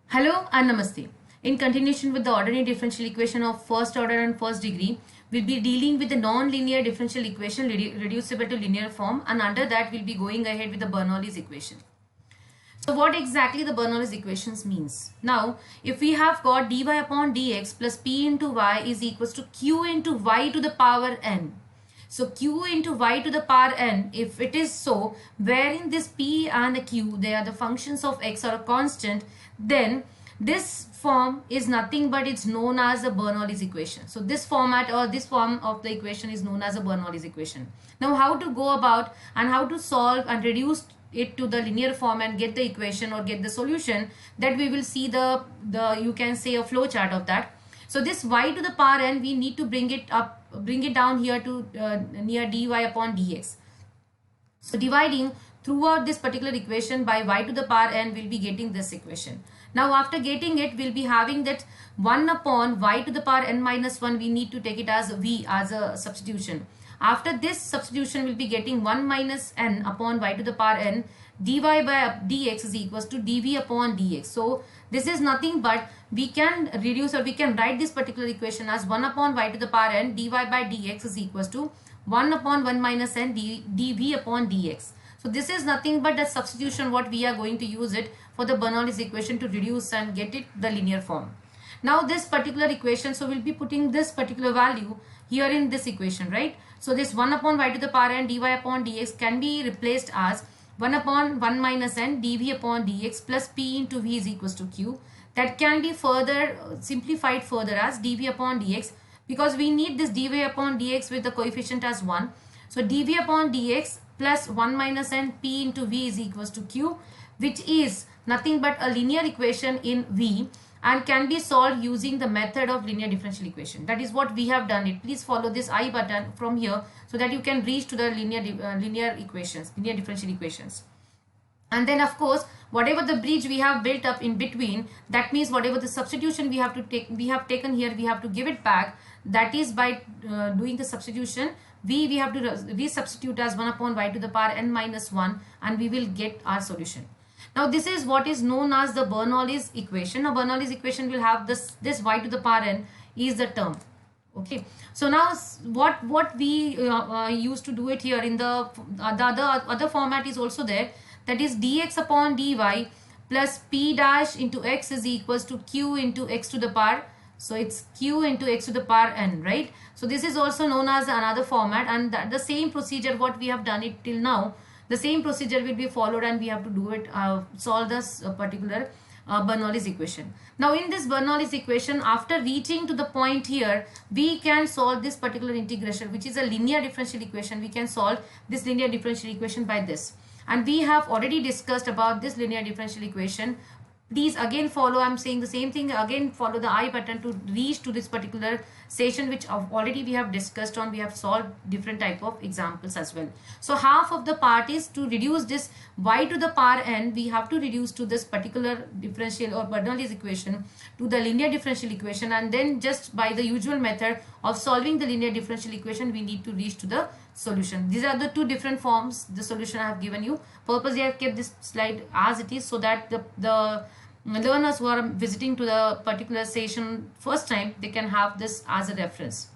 Hello and Namaste. In continuation with the ordinary differential equation of first order and first degree, we'll be dealing with the non-linear differential equation reducible to linear form, and under that we'll be going ahead with the Bernoulli's equation. So what exactly the Bernoulli's equations means? Now, if we have got dy upon dx plus p into y is equals to q into y to the power n. So q into y to the power n, if it is so, wherein this p and q, they are the functions of x or a constant, then this form is nothing but it's known as the Bernoulli's equation. So this format or this form of the equation is known as a Bernoulli's equation. Now how to go about and how to solve and reduce it to the linear form and get the equation or get the solution, that we will see the you can say a flow chart of that. So this y to the power n, we need to bring it down here to near dy upon dx. So dividing throughout this particular equation by y to the power n, we'll be getting this equation. Now after getting it, we'll be having that 1 upon y to the power n minus 1, we need to take it as v as a substitution. After this substitution, we'll be getting 1 minus n upon y to the power n, dy by dx is equals to dv upon dx. So this is nothing but we can reduce or we can write this particular equation as 1 upon y to the power n dy by dx is equals to 1 upon 1 minus n dv upon dx. So this is nothing but the substitution what we are going to use it for the Bernoulli's equation to reduce and get it the linear form. Now this particular equation, so we'll be putting this particular value here in this equation, right? So this 1 upon y to the power n dy upon dx can be replaced as 1 upon 1 minus n dv upon dx plus p into v is equals to q. That can be further simplified further as dv upon dx, because we need this dv upon dx with the coefficient as 1. So dv upon dx plus 1 minus n p into v is equals to q, which is nothing but a linear equation in v and can be solved using the method of linear differential equation. That is what we have done it. Please follow this I button from here so that you can reach to the linear differential equations. And then of course, whatever the bridge we have built up in between, that means whatever the substitution we have taken here, we have to give it back. That is by doing the substitution, we have to resubstitute as 1 upon y to the power n minus 1, and we will get our solution. Now this is what is known as the Bernoulli's equation. Now Bernoulli's equation will have this y to the power n is the term. Okay. So now what we used to do it here in the other format is also there. That is dx upon dy plus p dash into x is equals to q into x to the power. So it's q into x to the power n, right? So this is also known as another format, and the same procedure what we have done it till now, the same procedure will be followed, and we have to do it, solve this particular Bernoulli's equation. Now in this Bernoulli's equation, after reaching to the point here, we can solve this particular integration, which is a linear differential equation. We can solve this linear differential equation by this. And we have already discussed about this linear differential equation. Please again follow, I'm saying the same thing, again follow the I button to reach to this particular session which already we have discussed on. We have solved different type of examples as well. So half of the part is to reduce this y to the power n, we have to reduce to this particular differential or Bernoulli's equation to the linear differential equation, and then just by the usual method of solving the linear differential equation, we need to reach to the solution. These are the two different forms, the solution I have given you. Purposely I have kept this slide as it is so that the learners who are visiting to the particular session first time, they can have this as a reference.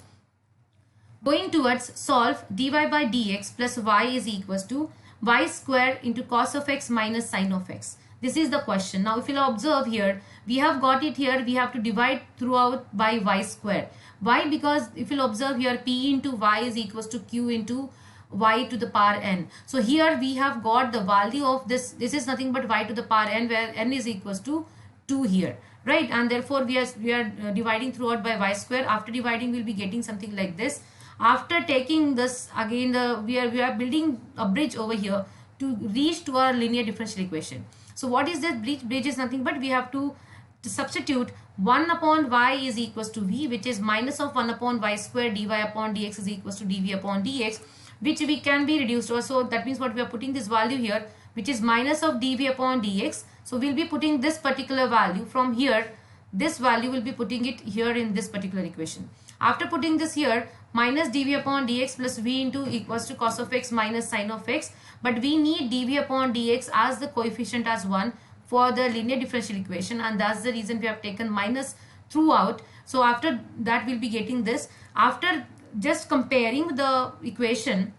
Going towards solve dy by dx plus y is equals to y square into cos of x minus sin of x. This is the question. Now if you'll observe here, we have got it here, we have to divide throughout by y square. Why? Because if you'll observe here, p into y is equals to q into y to the power n. So here we have got the value of this is nothing but y to the power n, where n is equals to 2 here, right? And therefore we are dividing throughout by y square. After dividing, we'll be getting something like this. After taking this again, we are building a bridge over here to reach to our linear differential equation. So what is this bridge? Bridge is nothing but we have to substitute 1 upon y is equals to v, which is minus of 1 upon y square dy upon dx is equals to dv upon dx, which we can be reduced. So that means what we are putting this value here, which is minus of dv upon dx. So we'll be putting this particular value from here. This value will be putting it here in this particular equation. After putting this here, minus dv upon dx plus v into equals to cos of x minus sin of x. But we need dv upon dx as the coefficient as 1 for the linear differential equation, and that's the reason we have taken minus throughout. So after that we'll be getting this. After just comparing the equation,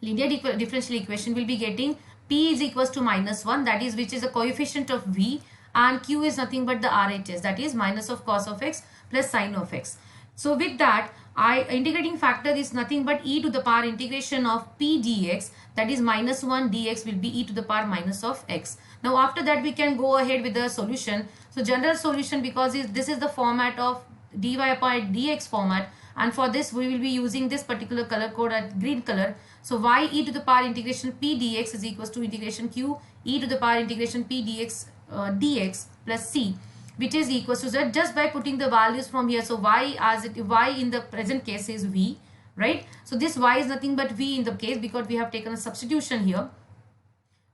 linear differential equation, will be getting P is equals to -1, that is, which is the coefficient of V, and Q is nothing but the RHS, that is minus of cos of x plus sin of x. So with that, integrating factor is nothing but e to the power integration of P dx, that is -1 dx will be e to the power minus of x. Now after that we can go ahead with the solution. So general solution, because this is the format of dy upon dx format, and for this we will be using this particular color code at green color. So y e to the power integration P dx is equals to integration q e to the power integration P dx dx plus c, which is equals to z, just by putting the values from here. So y in the present case is v, right? So this y is nothing but v in the case, because we have taken a substitution here.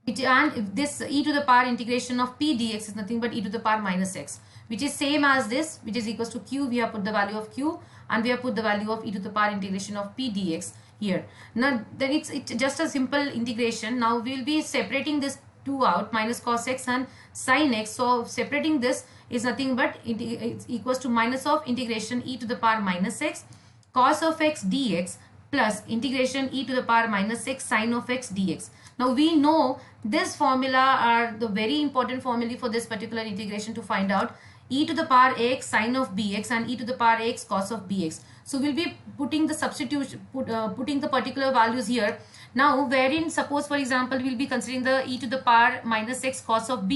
And this e to the power integration of P dx is nothing but e to the power minus x, which is same as this, which is equals to q. We have put the value of q, and we have put the value of e to the power integration of P dx here. Now then it's just a simple integration. Now we will be separating this 2 out, minus cos x and sin x. So separating this is nothing but it's equals to minus of integration e to the power minus x cos of x dx plus integration e to the power minus x sin of x dx. Now we know this formula are the very important formulae for this particular integration to find out e to the power x sin of bx and e to the power x cos of bx. So we'll be putting the substitution, putting the particular values here. Now wherein, suppose for example, we'll be considering the e to the power minus x cos of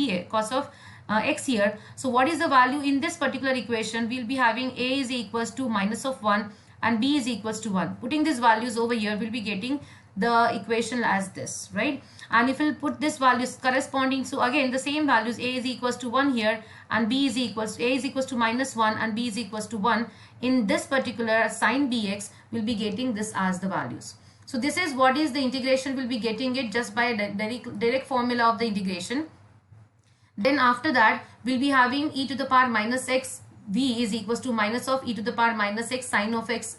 x here. So what is the value in this particular equation? We'll be having a is equals to minus of 1 and b is equals to 1. Putting these values over here, we'll be getting the equation as this, right? And if we'll put this values corresponding, so again the same values, a is equals to 1 here and b is equals, a is equals to minus 1 and b is equals to 1. In this particular sin bx, we'll be getting this as the values. So this is what is the integration. We'll be getting it just by a direct formula of the integration. Then after that, we'll be having e to the power minus x v is equals to minus of e to the power minus x sin of x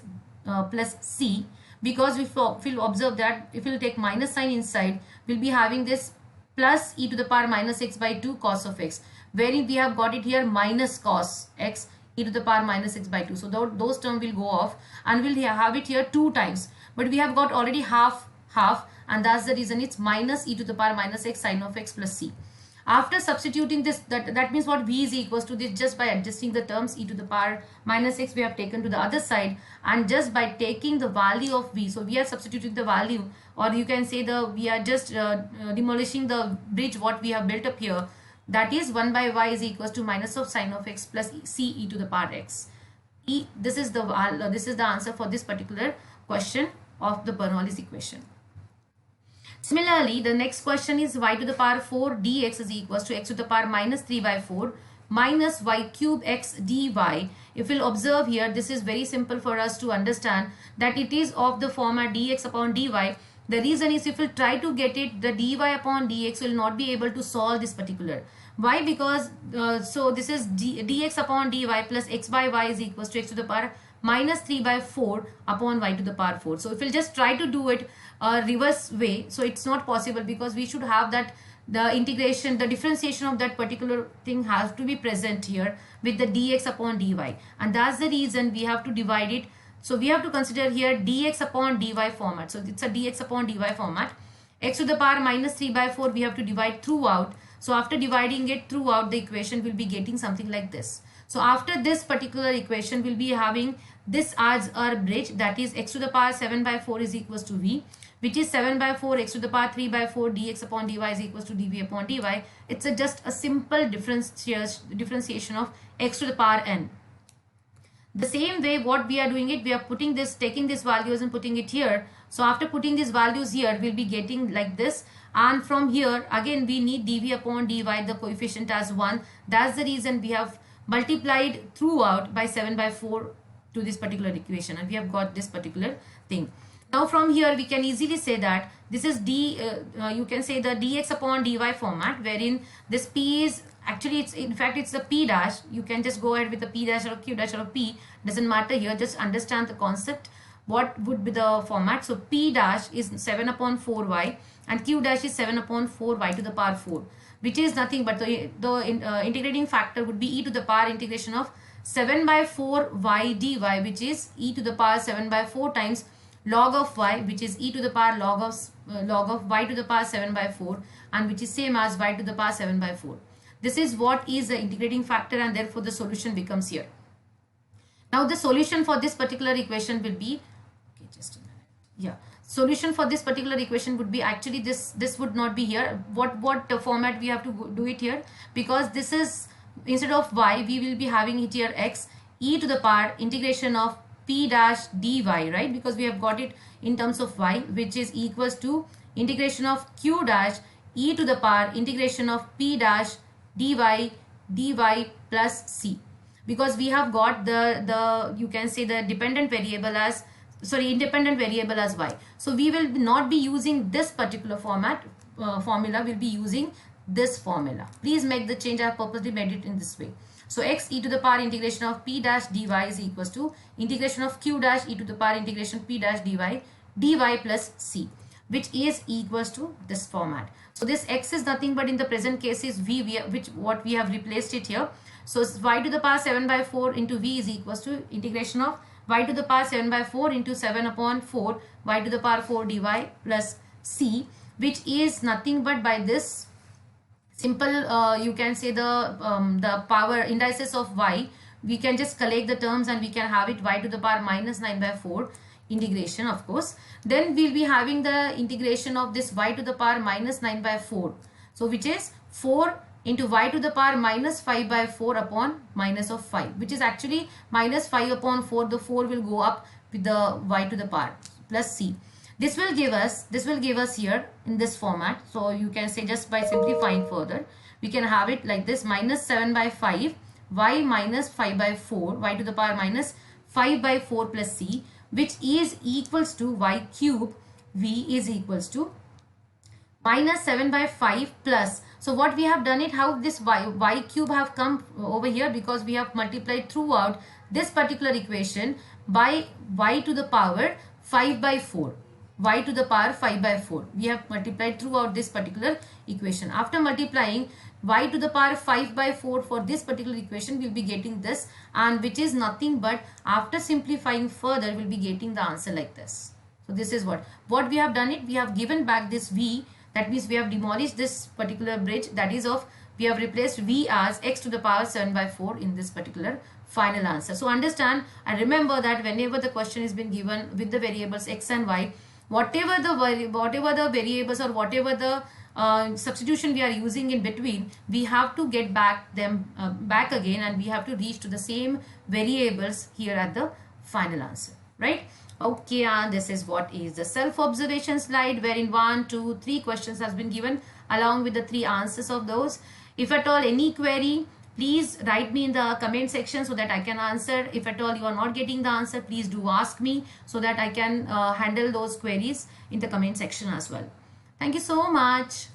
plus c, because we'll observe that if we'll take minus sign inside, we'll be having this plus e to the power minus x by 2 cos of x, wherein we have got it here minus cos x e to the power minus x by 2. So those terms will go off, and we'll have it here 2 times, but we have got already half, and that's the reason it's minus e to the power minus x sin of x plus c. After substituting this, that means what, v is equals to this, just by adjusting the terms e to the power minus x we have taken to the other side, and just by taking the value of v, so we are substituting the value, or you can say we are just demolishing the bridge what we have built up here, that is 1 by y is equals to minus of sin of x plus c e to the power x. This is the answer for this particular question of the Bernoulli's equation. Similarly, the next question is y to the power 4 dx is equals to x to the power minus 3 by 4 minus y cube x dy. If we'll observe here, this is very simple for us to understand that it is of the format dx upon dy. The reason is, if we'll try to get it, the dy upon dx will not be able to solve this particular. Why? Because so this is dx upon dy plus x by y is equals to x to the power minus 3 by 4 upon y to the power 4. So if we'll just try to do it reverse way, so it's not possible, because we should have that the integration, the differentiation of that particular thing has to be present here with the dx upon dy, and that's the reason we have to divide it. So we have to consider here dx upon dy format. So it's a dx upon dy format. X to the power minus 3 by 4 we have to divide throughout. So after dividing it throughout, the equation will be getting something like this. So after this particular equation, we'll be having this as our bridge, that is x to the power 7 by 4 is equals to v, which is 7 by 4 x to the power 3 by 4 dx upon dy is equals to dv upon dy. It's just a simple differentiation of x to the power n. The same way what we are doing it, we are putting this, taking these values and putting it here. So after putting these values here, we'll be getting like this, and from here again we need dv upon dy, the coefficient as 1. That's the reason we have multiplied throughout by 7 by 4 to this particular equation, and we have got this particular thing. Now from here we can easily say that this is you can say the dx upon dy format, wherein this p is actually, it's in fact it's the p dash. You can just go ahead with the p dash or q dash or p, doesn't matter here, just understand the concept. what would be the format? So P dash is 7 upon 4y and Q dash is 7 upon 4y to the power 4, which is nothing but the integrating factor would be e to the power integration of 7 by 4 y dy, which is e to the power 7 by 4 times log of y, which is e to the power log of y to the power 7 by 4, and which is same as y to the power 7 by 4. This is what is the integrating factor, and therefore the solution becomes here. Now the solution for this particular equation will be, okay, just a minute. Yeah, solution for this particular equation would be actually this would not be here. What format we have to do it here? Because this is, instead of y, we will be having it here x, e to the power integration of p dash dy, right? Because we have got it in terms of y, which is equals to integration of q dash e to the power integration of p dash dy plus c. Because we have got the you can say the independent variable as y. So we will not be using this particular formula, we'll be using this formula. Please make the change. I have purposely made it in this way. So x e to the power integration of p dash dy is equals to integration of q dash e to the power integration p dash dy plus c, which is equals to this format. So this x is nothing but in the present case is v, what we have replaced it here. So y to the power 7 by 4 into v is equals to integration of y to the power 7 by 4 into 7 upon 4 y to the power 4 dy plus c, which is nothing but by this simple you can say the power indices of y, we can just collect the terms and we can have it y to the power minus 9 by 4 integration, of course. Then we'll be having the integration of this y to the power minus 9 by 4, so which is 4 into y to the power minus 5 by 4 upon minus of 5, which is actually minus 5 upon 4. The 4 will go up with the y to the power plus c. This will give us here in this format. So you can say, just by simplifying further, we can have it like this: minus 7 by 5 y minus 5 by 4 y to the power minus 5 by 4 plus c, which is equals to y cube v is equals to minus 7 by 5 plus. So what we have done it, how this y cube have come over here, because we have multiplied throughout this particular equation by y to the power 5 by 4. Y to the power 5 by 4. We have multiplied throughout this particular equation. After multiplying y to the power 5 by 4 for this particular equation, we will be getting this, and which is nothing but after simplifying further, we will be getting the answer like this. So this is what we have done it. We have given back this v. That means we have demolished this particular bridge, that is of, we have replaced v as x to the power 7 by 4 in this particular final answer. So understand and remember that whenever the question is been given with the variables x and y, whatever the variables or whatever the substitution we are using in between, we have to get back them back again, and we have to reach to the same variables here at the final answer, right? Okay, and this is what is the self-observation slide, wherein 1, 2, 3 questions has been given along with the 3 answers of those. If at all any query, please write me in the comment section so that I can answer. If at all you are not getting the answer, please do ask me so that I can handle those queries in the comment section as well. Thank you so much.